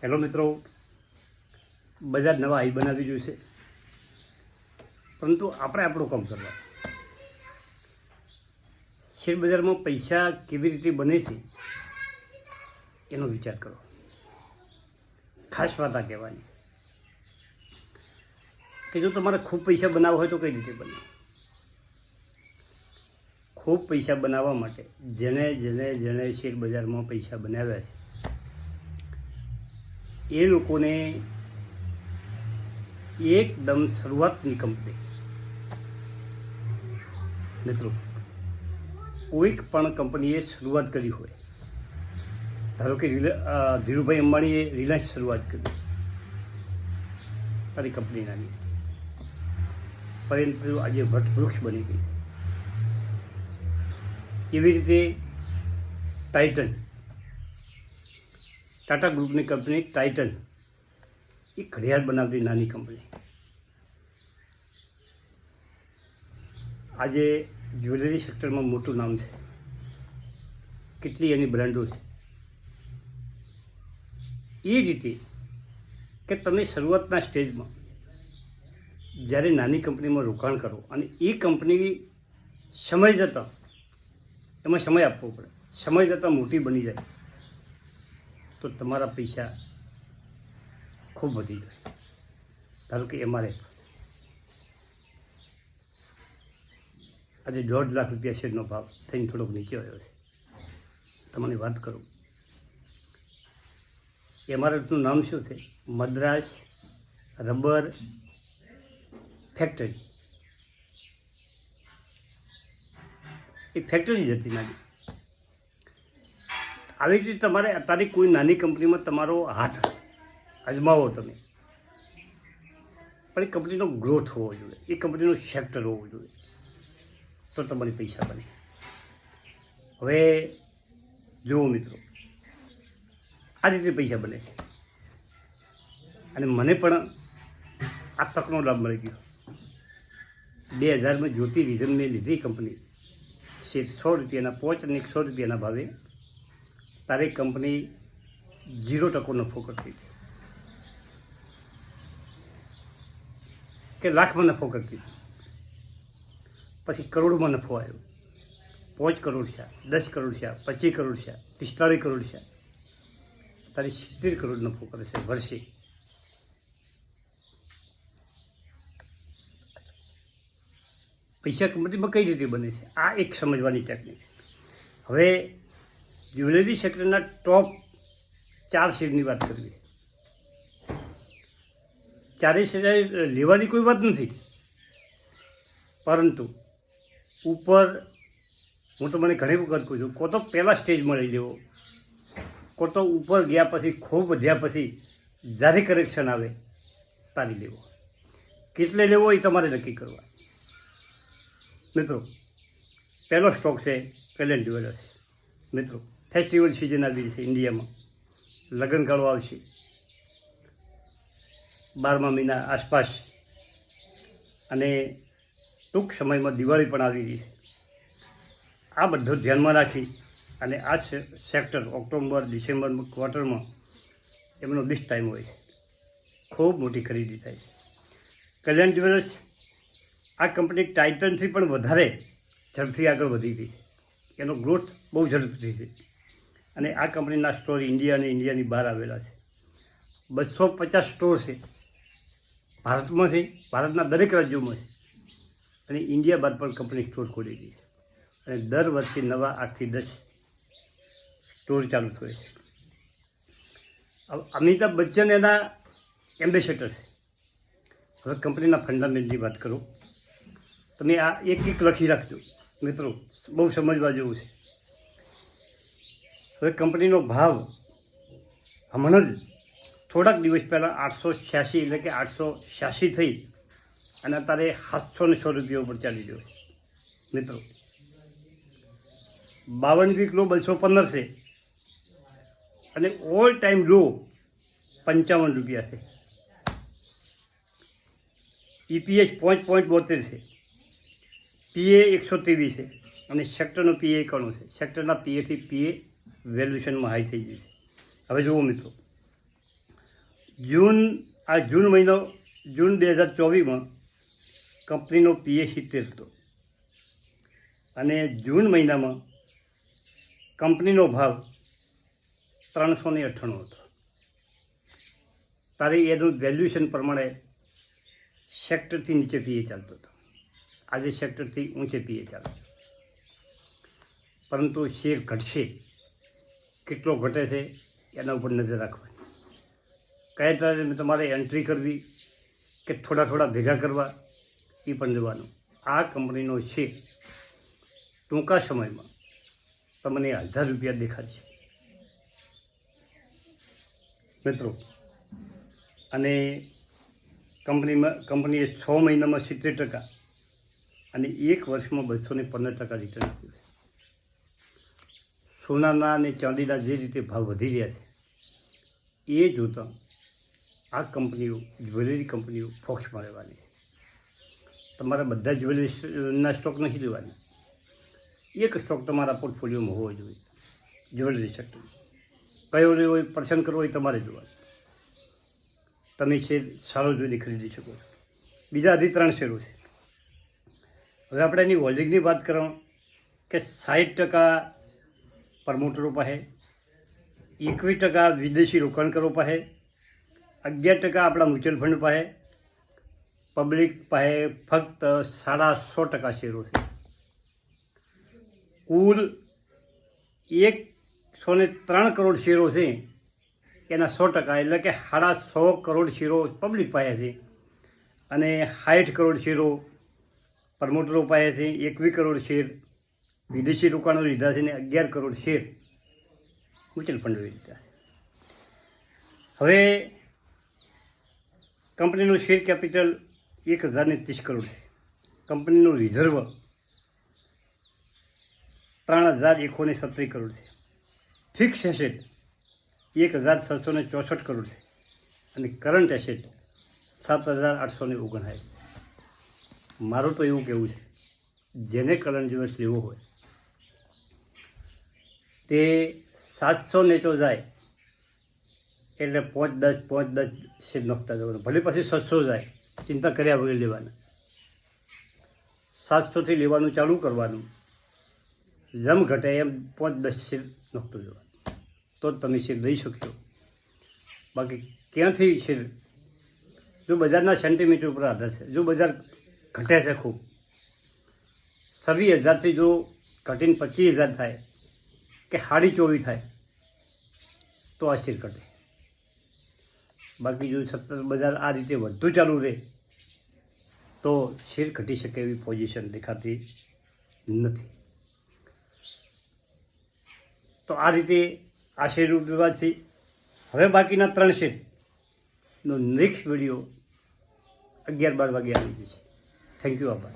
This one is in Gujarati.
હેલો મિત્રો, બજાર નવા આઈ બનાવી રહ્યું છે, પરંતુ આપણે આપણું કામ કરવા. શેર બજારમાં પૈસા કેવી રીતે બને છે એનો વિચાર કરો. ખાસ વાત આ કહેવાની કે જો તમારે ખૂબ પૈસા બનાવવા હોય તો કઈ રીતે બને. ખૂબ પૈસા બનાવવા માટે જેણે શેર બજારમાં પૈસા બનાવ્યા છે એ લોકોને એકદમ શરૂઆતની કંપની, મિત્રો, કોઈક પણ કંપનીએ શરૂઆત કરી હોય, ધારો કે ધીરુભાઈ અંબાણીએ રિલાયન્સ શરૂઆત કરી, તારી કંપની નાની પરંતુ આજે વટવૃક્ષ બની ગઈ. એવી રીતે ટાટા ગ્રુપની કંપની ટાઇટન એ ઘડિયાળ બનાવતી નાની કંપની આજે જ્વેલરી સેક્ટરમાં મોટું નામ છે. કેટલી એની બ્રાન્ડો છે. એ રીતે કે તમે શરૂઆતના સ્ટેજમાં જ્યારે નાની કંપનીમાં રોકાણ કરો અને એ કંપની સમય જતાં એમાં સમય આપવો પડે, સમય જતાં મોટી બની જાય તો તમારા પૈસા ખૂબ વધી જાય. ધારો કે એમઆરએફ આજે 1.5 લાખ રૂપિયા શેરનો ભાવ થઈને થોડોક નીચે આવ્યો છે. તમને વાત કરું, એમઆરએફનું નામ શું છે? Madras rubber factory. એ ફેક્ટરી જ હતી નાની. આવી રીતે તમારે અત્યારે કોઈ નાની કંપનીમાં તમારો હાથ અજમાવો તમે, પણ એ કંપનીનો ગ્રોથ હોવો જોઈએ, એ કંપનીનું સેક્ટર હોવું જોઈએ તો તમારી પૈસા બને. હવે જુઓ મિત્રો, આ રીતે પૈસા બને છે અને મને પણ આ તકનો લાભ મળી ગયો. 2000માં જ્યોતિ વિઝનને લીધી કંપની શેર 100 રૂપિયાના 5 અને 100 રૂપિયાના ભાવે તારે કંપની 0% નફો કરતી હતી કે લાખમાં નફો કરતી હતી. પછી કરોડમાં નફો આવ્યો. 5 કરોડ છે, 10 કરોડ છે, 25 કરોડ છે, 45 કરોડ છે, તારે 70 કરોડ નફો કરે છે વર્ષે. પૈસા કંપનીમાં કઈ રીતે બને છે આ એક સમજવાની ટેકનિક. હવે જ્વેલરી સેક્ટરના ટોપ 4 શેરની વાત કરવી. ચારેય શેર લેવાની કોઈ વાત નથી, પરંતુ ઉપર હું તો મને ઘણી વખત કહું છું, કો તો પહેલાં સ્ટેજમાં લઈ લેવો, કો તો ઉપર ગયા પછી ખૂબ વધ્યા પછી જ્યારે કરેક્શન આવે તારી લેવો. કેટલે લેવો એ તમારે નક્કી કરવા. મિત્રો, પહેલો સ્ટોક છે કલ્યાણ જ્વેલર્સ. મિત્રો, ફેસ્ટિવલ સિઝન આવી છે ઇન્ડિયામાં, લગ્નગાળો આવશે 12મા મહિના આસપાસ અને ટૂંક સમયમાં દિવાળી પણ આવી રહી છે. આ બધું ધ્યાનમાં રાખી અને આ સેક્ટર ઓક્ટોબર ડિસેમ્બર ક્વાર્ટરમાં એમનો બેસ્ટ ટાઈમ હોય છે. ખૂબ મોટી ખરીદી થાય છે. કલ્યાણ જ્વેલર્સ આ કંપની ટાઇટનથી પણ વધારે ઝડપથી આગળ વધી ગઈ છે. એનો ગ્રોથ બહુ ઝડપથી છે અને આ કંપનીના સ્ટોર ઇન્ડિયા અને ઇન્ડિયાની બહાર આવેલા છે. 250 સ્ટોર છે ભારતમાં, છે ભારતના દરેક રાજ્યોમાં છે અને ઇન્ડિયા બહાર પણ કંપની સ્ટોર ખોલી ગઈ છે અને દર વર્ષે નવા 8 થી 10 સ્ટોર ચાલુ થયો છે. અમિતાભ બચ્ચન એના એમ્બેસેડર છે. હવે કંપનીના ફંડામેન્ટની વાત કરું, તમે આ એક લખી રાખજો મિત્રો, બહુ સમજવા જેવું છે. હવે કંપનીનો ભાવ હમણાં જ થોડાક દિવસ પહેલાં 886 એટલે કે 886 થઈ અને અત્યારે 700 રૂપિયા ઉપર ચાલી રહ્યો છે. મિત્રો, 52 વીક લો 215 છે અને ઓલ ટાઈમ લો 55 રૂપિયા છે. EPS 5.72 છે, PA 123 છે અને સેક્ટરનો PA 91 છે. સેક્ટરના PA થી PA વેલ્યુએશનમાં હાઈ થઈ ગઈ છે. હવે જુઓ મિત્રો, જૂન મહિનો જૂન 2024માં કંપનીનો PA 70 હતો અને જૂન મહિનામાં કંપનીનો ભાવ 398 હતો. તારે એનું વેલ્યુએશન પ્રમાણે સેક્ટરથી નીચે PA ચાલતો હતો. આજે સેક્ટરથી ઊંચે PA ચાલે છે, પરંતુ શેર ઘટશે, કેટલો ઘટે છે એના ઉપર નજર રાખવાની. કયા ટાઈમે તમારે એન્ટ્રી કરવી કે થોડા ભેગા કરવા એ પણ જોવાનું. આ કંપનીનો શેર ટૂંકા સમયમાં તમને 1000 રૂપિયા દેખાડશે મિત્રો. અને કંપનીએ 6 મહિનામાં 70% અને 1 વર્ષમાં 215% રિટર્ન આપ્યું છે. સોનાના અને ચાંદીના જે રીતે ભાવ વધી રહ્યા છે એ જોતાં આ કંપનીઓ, જ્વેલરી કંપનીઓ ફોક્સમાં રહેવાની છે. તમારા બધા જ્વેલરીના સ્ટોક નથી લેવાની. એક સ્ટોક તમારા પોર્ટફોલિયોમાં હોવો જોઈએ. જ્વેલરી સેક્ટર કયો લેવો હોય, પસંદ કરવો હોય તમારે જોવાનું. તમે શેર સારો જોઈને ખરીદી શકો છો. બીજા હજી 3 શેરો છે. હવે આપણે એની હોલ્ડિંગની વાત કરો કે 60% પ્રમોટરો પાસે, 21% વિદેશી રોકાણકારો પાસે, 11% આપણા મ્યુચ્યુઅલ ફંડ પાસે, પબ્લિક પાસે ફક્ત 1.5% શેરો છે. કુલ 103 કરોડ શેરો છે, એના 100%, એટલે કે 150 કરોડ શેરો પબ્લિક પાસે છે અને 60 કરોડ શેરો પ્રમોટરો પાસે છે, 21 કરોડ શેર વિદેશી રોકાણો લીધા છે ને 11 કરોડ શેર મ્યુચ્યુઅલ ફંડોએ લીધા છે. હવે કંપનીનું શેર કેપિટલ 1030 કરોડ છે. કંપનીનું રિઝર્વ 3037 કરોડ છે. ફિક્સ એસેટ 1664 કરોડ છે અને કરંટ એસેટ 7859. મારું તો એવું કહેવું છે, જેને કરંટ દિવસ લેવો હોય તે 700 નેચો જાય એટલે 5-10 શેર નોખતા જવાનું. ભલે પછી 600 જાય, ચિંતા કર્યા વગર લેવાના. 700થી લેવાનું ચાલુ કરવાનું, જેમ ઘટે એમ 5-10 શેર નોખતું જવાનું, તો જ તમે શેર લઈ શકશો. બાકી ક્યાંથી શેર, જો બજારના સેન્ટિમીટર ઉપર આધાર છે. જો બજાર ઘટે છે ખૂબ, 26,000થી જો ઘટીને 25,000 થાય કે 24.5 થાય તો આ શેર ઘટે. બાકી જો સતત બજાર આ રીતે વધતું ચાલુ રહે તો શેર ઘટી શકે એવી પોઝિશન દેખાતી નથી. તો આ રીતે આ શેર વિવાદથી હવે બાકીના 3 શેરનો નેક્સ્ટ વિડીયો 11-12 વાગે આવી જશે. Thank you. આભાર.